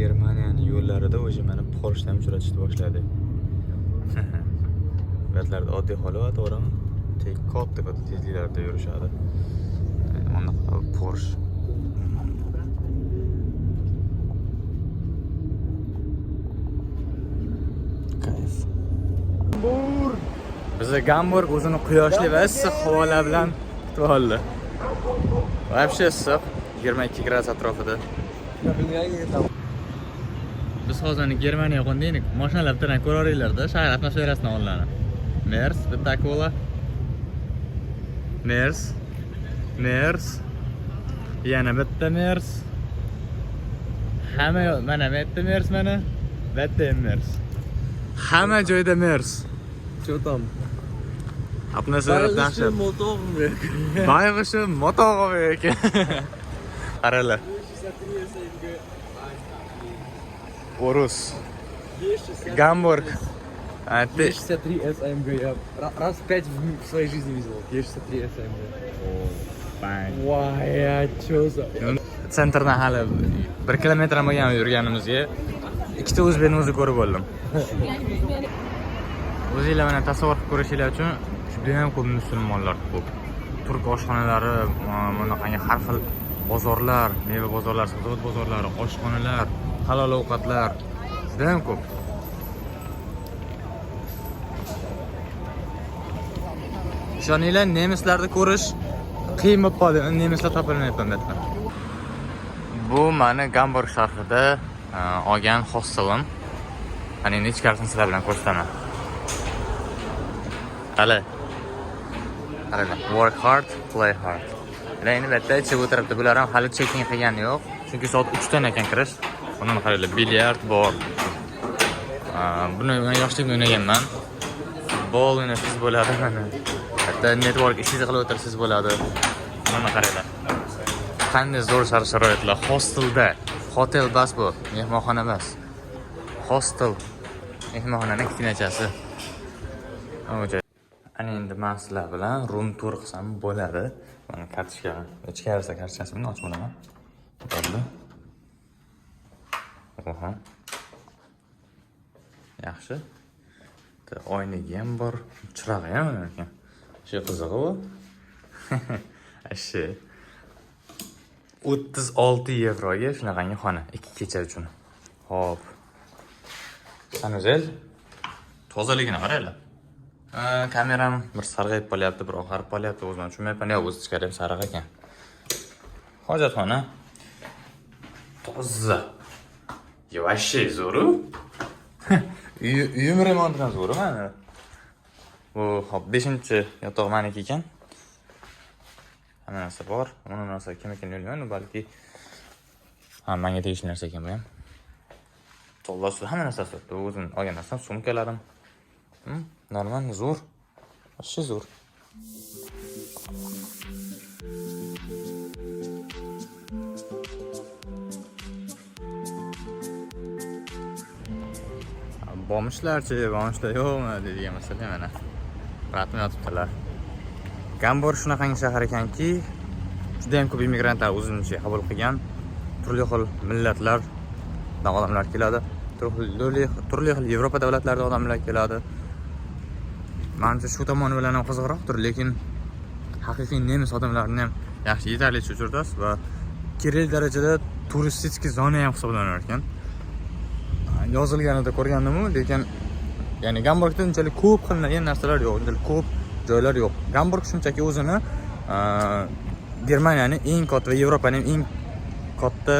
Germaniyaning yo'llarida o'sha mana Porsche ham uchratishni boshladi. Betlarda oddiy holat, to'g'rimi? Katta tezliklarda yurishadi. Mana Porsche. Kayf. Bizda Gamburg o'zini quyoshli va issiq havolar bilan kutib oldi. Вообще issiq, 22 gradus atrofida. Biz hozir Germaniyaga qo'ndaylik. Mashinalar bilan ko'raveringlar-da, shahar atmosferasidan olinadi. Mers, bitta kola. Mers. Yana bitta Mers. Hamma mana bitta Mers mana. Bitta Mers. Hamma joyda Mers. Что там? Atmosfera Моторный. Bayg'ishim motorovik. Qaranglar. Урус. Гамбург. 63 СМГ. Я раз 5 в своей жизни видел. 63 СМГ. Vay, чё за... Sentrdan hali 1 kilometr ham bo'lgan yurganimizga ikkita o'zbekni o'zi ko'rib oldim. O'zingizlar mana tasavvur qilib ko'rishingiz uchun juda ham ko'p musulmonlar ko'p. Turk oshxonalari, bunaqangi har xil bozorlar, meva bozorlari, sabzavot bozorlari, oshxonalar, halol ovqatlar juda ham ko'p. Ishoninglar, nemislarni ko'rish qiyin bo'lib qoldi. Nemislar topilmayapti bu yerda. Bu meni Gamburg shahrida olgan hostelim. Ana endi ichkarisini sizlar bilan ko'rsataman. Qaranglar. Work hard, play hard. Endi bu yerda ichib o'tiribdi. Bular ham hali checking qilgani yo'q. Chunki soat 3 dan ekan kirish. Buni qaranglar, bilyard bor. Buni men yoshligimda o'ynaganman. Futbol o'ynashsiz bo'ladi mana. Hatto network ishingizni qilib o'tirsiz bo'ladi. Mana qaranglar. Qanday zo'r sharoitlar. Hostelda. Hotel bas bu, mehmonxona emas. Hostel. Mehmonxonaning kichkinachasi. Ana endi men sizlar bilan room tour qilsam bo'ladi. Mana kartochka, ichkarisi kartochkasini ochib olaman. Bo'ldi. Oha. Yaxshi. Oynaga ham bor, chirog'i ham bor ekan. Shu qizig'i bu. Ashi 36 yevroga shunaqangi xona 2 kecha uchun. Xo'p. Sanuzel tozaligini qaranglar. Kameram bir sarg'ayib qolyapti, bir oqarib qolyapti, o'zim tushunmayapman. Yo, o'zi ichkari ham sariq ekan. Hojatxona toza. Yo, ashi zo'ru. Uyim remontidan zo'ru mana. Bu hop 5-yotoq meniki ekan. Hamma narsa bor. Uni narsa kim ekan bilmayman, balki menga tegishli narsa ekan bu ham. To'g'ri, hamma narsasi bor. O'zim olgan narsam, sumkalarim. Normal, zo'r. Ashi zo'r. Bomishlar-chi, bomishlar yo'qmi degan masala mana. Ratmi yotibdilar. Gamburg shunaqangi shahar ekanki, juda ham ko'p immigrantlar o'zini ichiga qabul qilgan. Turli xil millatlardan odamlar keladi. Turli xil Yevropa davlatlaridan odamlar keladi. Menimcha shu tomoni bilan ham qiziqroqdir, lekin haqiqiy nemis odamlarini ham yaxshi yetarlicha uchirasiz va kerak darajada turistik zona ham hisoblanar ekan. Yozilganida ko'rgandim-ku, lekin ya'ni Gamburgda unchalik ko'p qilinadigan narsalar yo'q, unchalik ko'p joylar yo'q. Gamburg shunchaki o'zini Germaniyaning eng katta va Yevropaning eng katta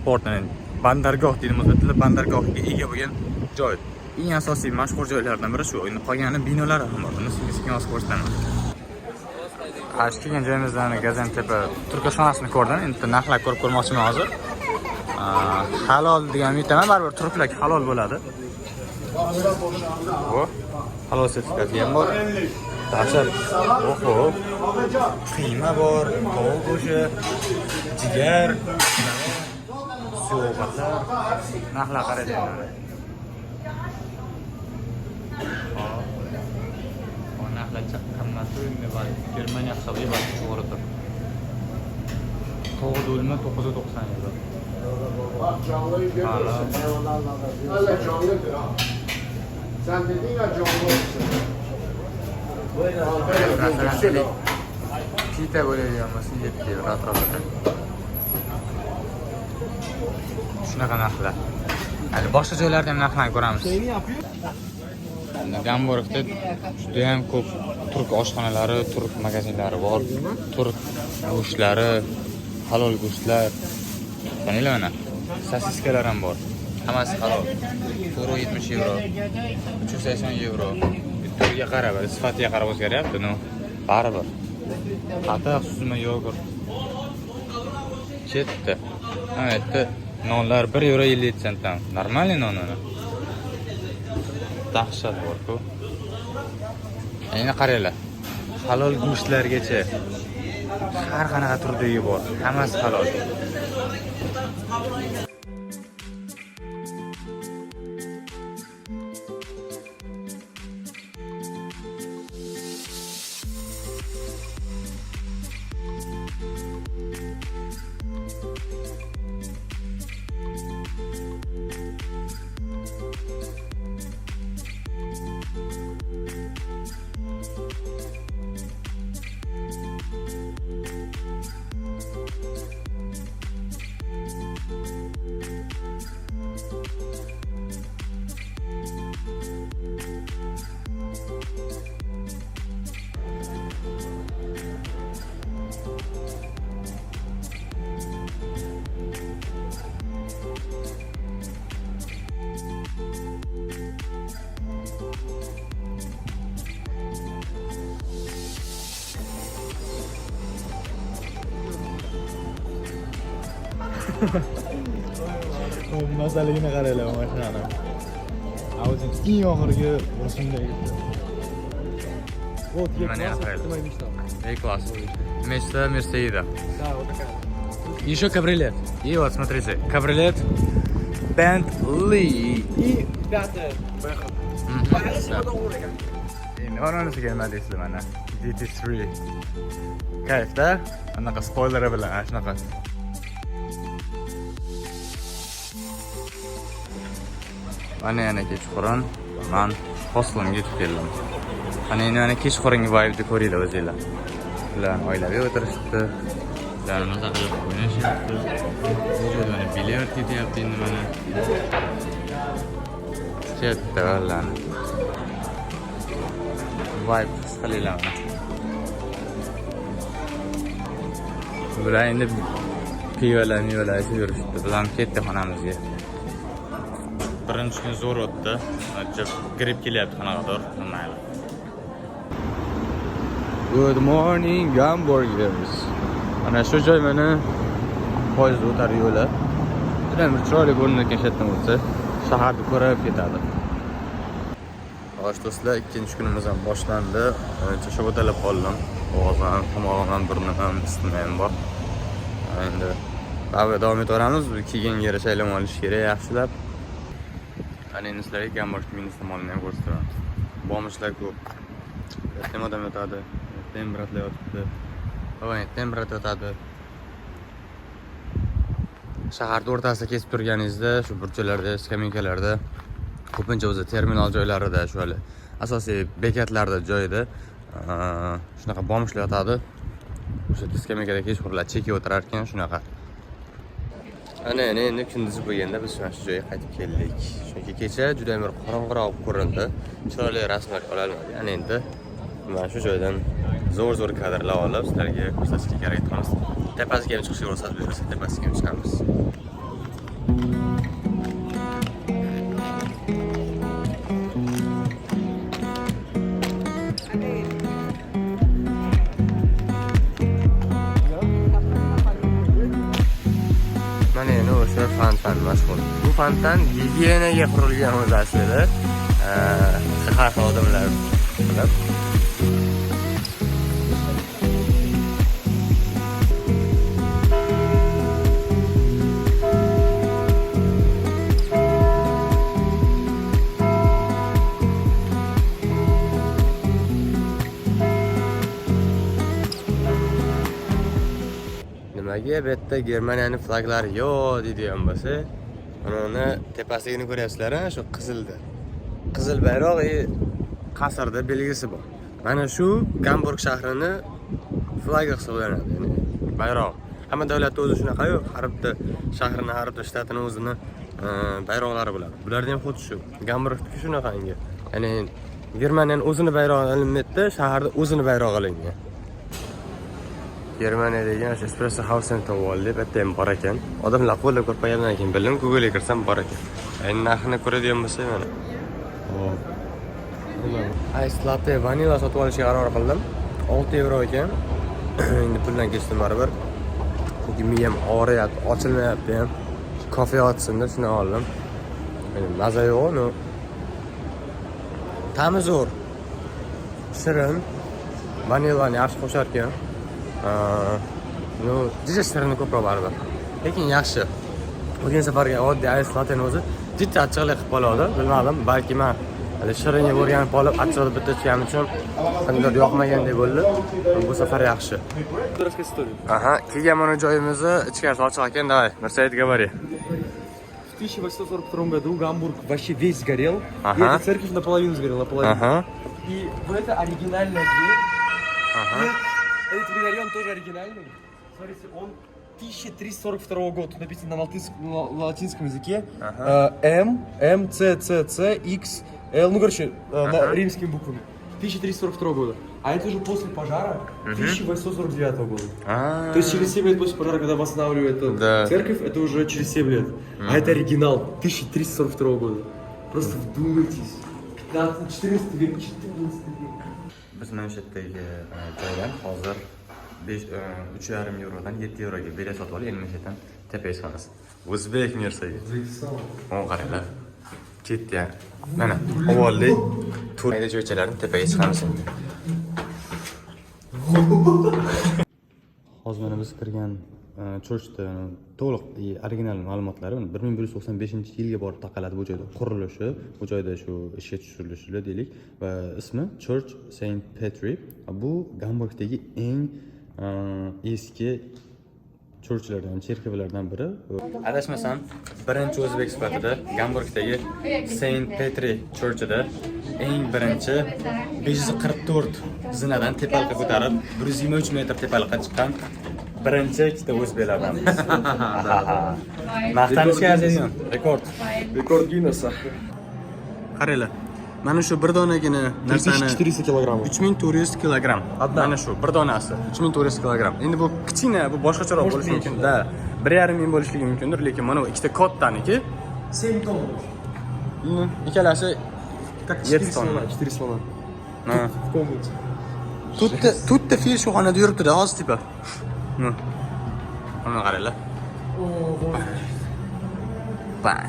portini, bandargoh deymiz, bandargohiga ega bo'lgan joy. Eng asosiy mashhur joylardan biri shu. Endi qolgani binolar ham bor. Buni sekin osib ko'rsataman. Qarshi kelgan joyimizdan Gaziantep turkashxonasini ko'rdim. Endi narxlar ko'rib ko'rmoqchiman hozir. Halol degan umiddaman, baribir turklar halol bo'ladi. Bu halol sertifikati ham bor. Dahshat. Oho. Qiyma bor, tovuq go'shti, jigar, so'g'atlar. Narxlar qaraydi. Narxlar qimmatli, Germaniya hisobiga balki to'g'ridir. Tovuq do'lma 990 euro. Bak canlıyı görüyorsun. Hala canlıdır ha. Sen dedin ya canlı olsun. Masalan, pita bo'ladigan bo'lsa 7 euro atrofida. Shunaqa narxlar. Hali boshqa joylarda ham narxlarni ko'ramiz. Gamburgda juda ham ko'p turk oshxonalari, turk magazinlari bor. Turk go'shtlari, halol go'shtlar. Qaranglar mana. Sosiskalar ham bor. Hammasi halol. 470 euro, 380 euro. Turiga qarab, sifatiga qarab o'zgaryapti, no. Baribir. Qatiq, suzma yogurt. Chetda. Aytdi, nonlar 1 euro 57 sentdan. Normalniy nonlar. Dahshat bor-ku. Endi qaranglar. Halol go'shtlargacha har qanaqa turdagi bor. Hammasi halol. Masaligini qaranglar mashinani. O'zing eng oxirgi rusumdagi. Вот, я Mana класс, qaranglar. это моя мечта. Ey, класс. Вместо Мерседеса. Да, вот такая. Еще кабриолет. И вот, смотрите, кабриолет Bentley. И пятое. Поехали. Endi onanisiga nima deysizlar mana? GT3. Kayfda, anaqa spoileri bilan, ana shunaqa. Mana yana kechqurun men hoslimga yetib keldim. Ana endi mana kechqurungi vibe'ni ko'ringlar o'zinglar. Ular oilaviy o'tirishibdi. Ular maza qilib o'ynashyapti. Bu yerda mana bilyard ketyapti endi mana. Chetda ularni. Vibe his qilinglar mana. Bular endi piyolar ichib yurishibdi. Biz ham ketdik xonamizga. Birinchi kun zo'r o'tdi. Ajab grip kelyapti qanaqadir, bilmayman. Good morning hamburgers. Mana shu joy meni poyezd o'tar yo'li. Juda bir chiroyli ko'rinayotgan shetdan o'tsa, shaharni ko'rib ketadi. Xo'sh do'stlar, ikkinchi kunimiz ham boshlandi. Chashab o'talab qoldim. Ovozim, tomog'im, burnim ham isitmam bor. Endi davom etaveramiz. Keyingi yarasha aylam olish kerak yaxshilab. Ana endi sizlarga gamburg mini tomonini ham ko'rsataman. Bomishlar ko'p. Ertaga odam yotadi, temperatlar yotibdi. Voy, temperatura yotadi. Shaharning o'rtasida kesib turganingizda, shu burchaklarda, skameykalarda, ko'pincha o'zi terminal joylarida, shu hali asosiy bekatlarda joyida shunaqa bomishlar yotadi. O'sha skameykada kechqurunlar chekib o'tirar ekan, shunaqa. Ana endi kunduz bo'lganda biz shu joyga qaytib keldik. Chunki kecha juda ham qorong'iroq ko'rindi. Chiroyli rasmlar ola olmadik. Ana endi mana shu joydan zo'r kadrlar olib sizlarga ko'rsatishga kerak etamiz. Tepasiga ham chiqishga ruxsat bersa, tepasiga ham chiqamiz. Mana endi o'sha fontan mashhur. Bu fontan gigiyenaga qurilgan o'zi aslida. Shahar xodimlari bilib. nimaga bu yerda Germaniyaning flaglari yo'q deydigan bo'lsa, uni tepasigini ko'ryapsizlar, shu qizilda. Qizil bayroq qasrda belgisi bor. Mana shu Gamburg shahrini flagi hisoblanadi, ya'ni bayroq. Hamma davlatda o'zi shunaqa-yu, har bitta shahrini, har bitta shtatini o'zini bayroqlari bo'ladi. Bularda ham xuddi shu. Gamburgdagi shunaqangi. Ya'ni Germaniyaning o'zini bayrog'i ilinmaydi, shaharda o'zini bayrog'i ilingan. Germaniyadagi mana shu Espresso House-ni topib oldik, bitta ham bor ekan. Odamlar qo'llab ko'rpagandan keyin bildim, Google ga kirsam bor ekan. Endi narxini ko'radigan bo'lsak mana. Hop. Ice latte vanilla sotib olishga qaror qildim. 6 euro ekan. Endi puldan kechdim baribir. Chunki miyam og'riyapti, ochilmayapti ham. Kofe otsin deb shuni oldim. Endi maza yo'q, no. Ta'mi zo'r. Shirin. Vanillani yaxshi qo'shar ekan. No, juda shirini ko'proq baribir. Lekin yaxshi. O'tgan safarga oddiy ice latteni o'zi juda achchiqlik qilib qoladi. Bilmadim, balki men shirin yeb o'rganib qolib, achchiqni bitta ichganim uchun qanday yoqmagandek bo'ldi. Bu safar yaxshi. Aha, kelgan joyimizni ichkarisi ochiq ekan, давай, Мерседес говори. В 1842 году Гамбург вообще весь сгорел. И эта церковь наполовину сгорела, наполовину. И вот это оригинальная дверь. Этот медальон тоже оригинальный. Смотрите, он 1342 года. Тут написано на латинском языке. М, Ц, X, L. Ну, короче, римскими буквами. 1342 года. А это уже после пожара 1849 года. То есть через 7 лет после пожара, когда восстанавливают эту церковь, это уже через 7 лет. А это оригинал 1342 года. Просто вдумайтесь. 14 век, 14 век. Biz mana shu yerdagi joydan hozir 3,5 eurodan 7 euroga bilet sotib olib, endi mana shu yerdan tepaga chiqamiz. O'zbek Mercedes. O'ng qaranglar. Ketdi. Mana oldik. Turmayda joychalarni tepaga chiqamiz endi. Hozir mana biz kirgan churchda to'liq original ma'lumotlari 1195-yilga borib taqaladi bu joyda qurilishi, bu joyda shu ishga tushirilishi deylik va ismi Church Saint Petri. Bu Gamburgdagi eng eski churchlardan, cherkovlardan biri. Adashmasam, birinchi o'zbek sifatida Gamburgdagi Saint Petri churchida eng birinchi 544 zinadan tepalqa ko'tarib 123 metr tepalqa chiqqan birinchi ikkita o'zbeklardan. Maqtanishga arziydigan rekord. Rekord Ginnes'a. Qaranglar. Mana shu bir donagina narsani 3400 kilogramm. 3400 kilogramm. Mana shu bir donasi 3400 kilogramm. Endi bu kichkina, bu boshqacharoq bo'lishi mumkin. Da, 1,5 ming bo'lishligi mumkindir, lekin mana bu ikkita kattaniki 7 ton. Ikkalasi Как 7 ton. 4 слона. В комнате. Tutta fil shu xonada yuribdi-da, hozir tipa. Mana qaranglar. Bang.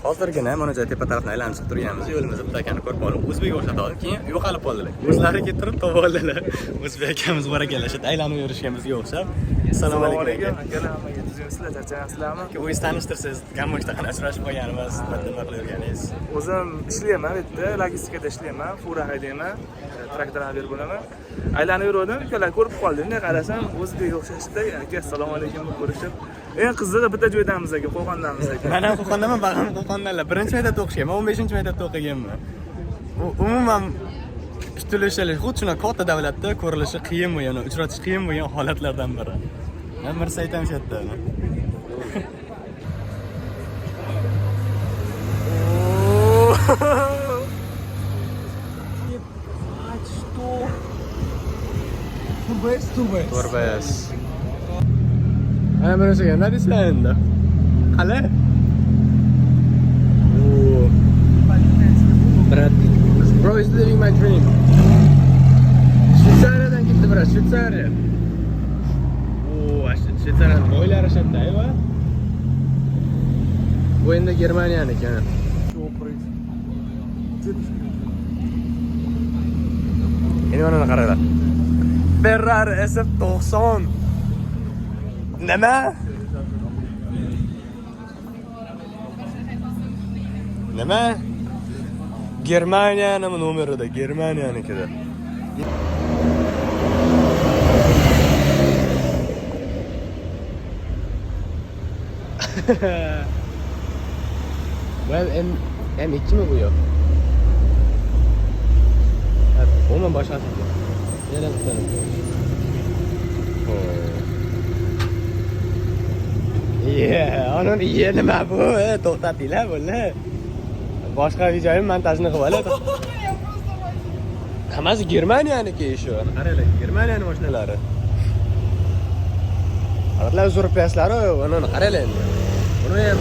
Hozirgina mana joy tepa tarafdan aylanib chiqib turganmiz. Yo'limizda bitta akani ko'rib olib, o'zbek o'xshadi. Keyin yo'qolib qoldilar. O'zlari keltirib topib oldilar. O'zbek akamiz barakalashib, aylanib yurishimizga o'xshab. Assalomu alaykum. Hammaga tuzimsizlar, charchamasizlarmi? O'zingiz tanishtirsangiz, Gamburgda qanday uchrashib qolganimiz, nima qilib yurganingiz? O'zim ishlayman bu yerda, logistikada ishlayman, fura haydayman, traktor haydab bo'laman. Aylanib yurdim, ukalar ko'rib qoldi. Bunday qarasam, o'zbek o'xshashdi. Aka, assalomu alaykum deb ko'rishib. Eng qizig'i bitta joydamiz aka, Qo'qondamiz aka. Men ham Qo'qondaman, bag'am Qo'qondanlar. Birinchi maktabda o'qishganman, 15-maktabda o'qiganman. Umuman tutilishi, xuddi shuna katta davlatda ko'rilishi qiyin bo'lgan, uchratish qiyin bo'lgan holatlardan biri. Men mirsa aytam shu yerda. Turbes. Ana mana shu nima deysizlar endi? Qala? Bro is living my dream. Shvetsariyadan keldi brat, Shvetsariya. Shvetsariyadan boylar yashayapti, ayva. Bu endi Germaniyaniki. Endi mana qaranglar. Ferrari SF90. Nima? Nima? Germaniyaning nomerida, Germaniyanikida. Bu M2 mi bu yok? Evet, umuman başkası bu. Nereden tutalım? Onun iyi nima bu? To'xtatinglar buni. Boshqa videoyim montajini qilib oladi. Hammasi Germaniyaniki shu. Qaranglar, Germaniyani mashinalari. Arablar uzurpiyaslar, uni qaranglar endi. Buni ham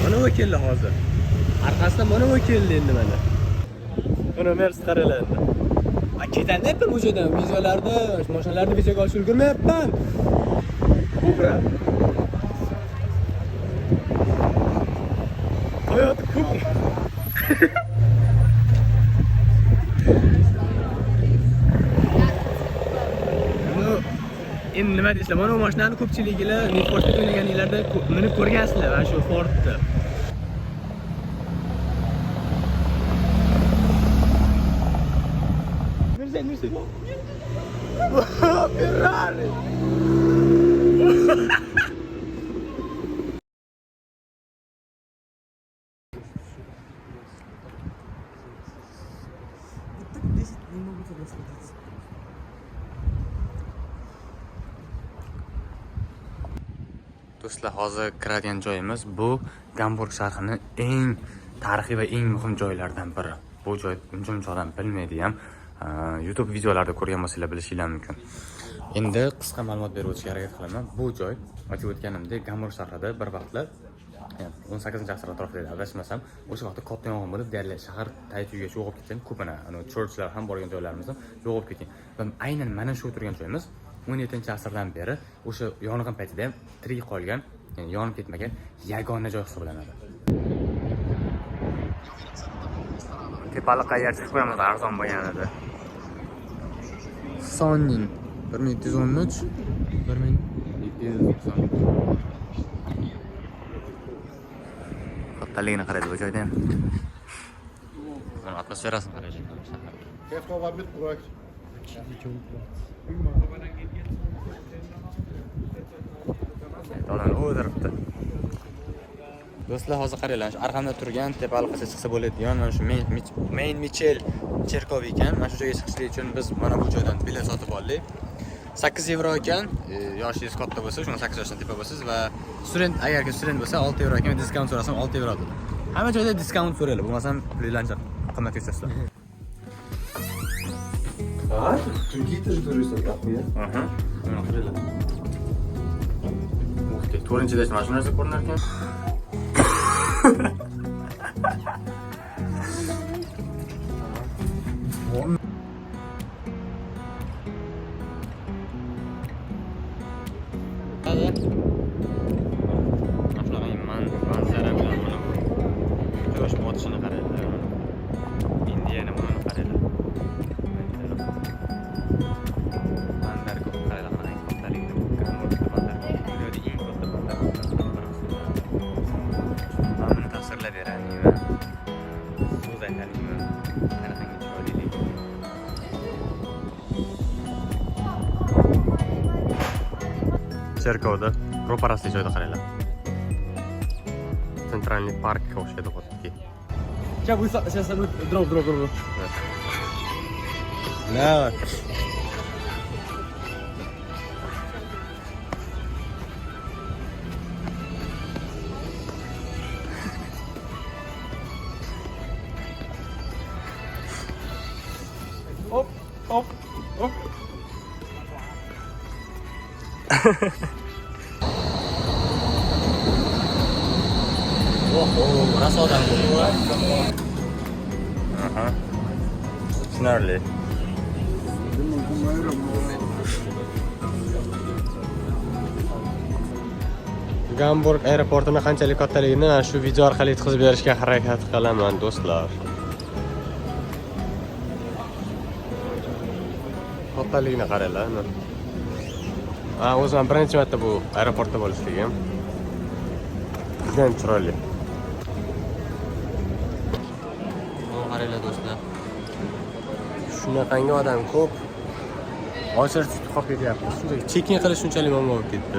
mana bu keldi hozir. Orqasidan mana bu keldi endi mana. Buni Mercedes qaranglar endi. Ketanyapman bu joydan, videolarda, mashinalarni videoga olishga ulgurmayapman. Kubra. Hayot Kubra. Endi nima deysizlar? Mana bu mashinani ko'pchiliginglar Need for Speed o'ynaganinglarda minib ko'rgansizlar, mana shu Fordni. Mirza. Ferrari. Do'stlar, hozir kiradigan joyimiz bu Gamburg shahrining eng tarixiy va eng muhim joylaridan biri. Bu joy uncha odam bilmaydi ham. YouTube videolarda ko'rgan bo'lsanglar bilishinglar mumkin. Endi qisqa ma'lumot berib o'tishga harakat qilaman. Bu joy aytib o'tganimdek Gamburg shahrida bir vaqtlar 18-asr atrofida adashmasam, o'sha vaqtda katta yong'in bo'lib, deyarli shahar tayti-tuygacha yo'qolib ketgan. Ko'pina churchlar ham borgan joylarimiz ham yo'qolib ketgan. Va aynan mana shu turgan joyimiz 17-asrdan beri o'sha yong'in paytida ham tirik qolgan, ya'ni yonib ketmagan yagona joy hisoblanadi. Tepaliqqa agar chiqib qo'yamiz, arzon bo'lgan edi. Sonning 1713 1290. Kattaligini qaraydi bu joyda ham. Mana atmosferasini qaraydi. Kayf var mit Projekt. Dolan o'diribdi. Do'stlar, hozir qaranglar, shu arqamda turgan Tepaliqgacha chiqsa bo'ladigan mana shu Main Michel cherkov ekan. Mana shu joyga chiqishlik uchun biz mana bu joydan bilet sotib oldik. 8 euro ekan. Yoshingiz katta bo'lsa, shuni 8 yoshdan tepa bo'lasiz va student, agarki student bo'lsa 6 euro ekan, diskount so'rasam 6 euro dedi. Hamma joyda diskount so'raydi. Bo'lmasam pullarni qimmat kesasizlar. Turkiyada же turistlar охуя. Aha. Mana qaranglar. Muhti, 4-chi mana shu narsa ko'rinar ekan. Manzara bilan mana bu quyosh botishini qaranglar. Indiyani buni qaranglar. Bandar ko'p qaranglar, mana kattaligini Gamburgda bandar. Dunyoda eng katta bandar. Mana buni tasvirlab beraymi? So'z aytaymi? Qanaqangi chiroyli. Cherkovda ro'parasli joyda qaranglar. Центральный парк o'xshaydi xuddi. Сейчас drop. Nima? Hop. Oh, rasa odam ko'p. Aha. Tushunarli. Gamburg aeroportining qanchalik kattaligini shu video orqali yetkazib berishga harakat qilaman, do'stlar. Kattaligini qaranglar. O'zim birinchi marta bu aeroportda bo'lishligim. Juda chiroyli. Qaranglar do'stlar. Shunaqangi odam ko'p. Ochirib qolib ketyapti. Shunchaki chekin qilish shunchalik muammo bo'lib ketdi.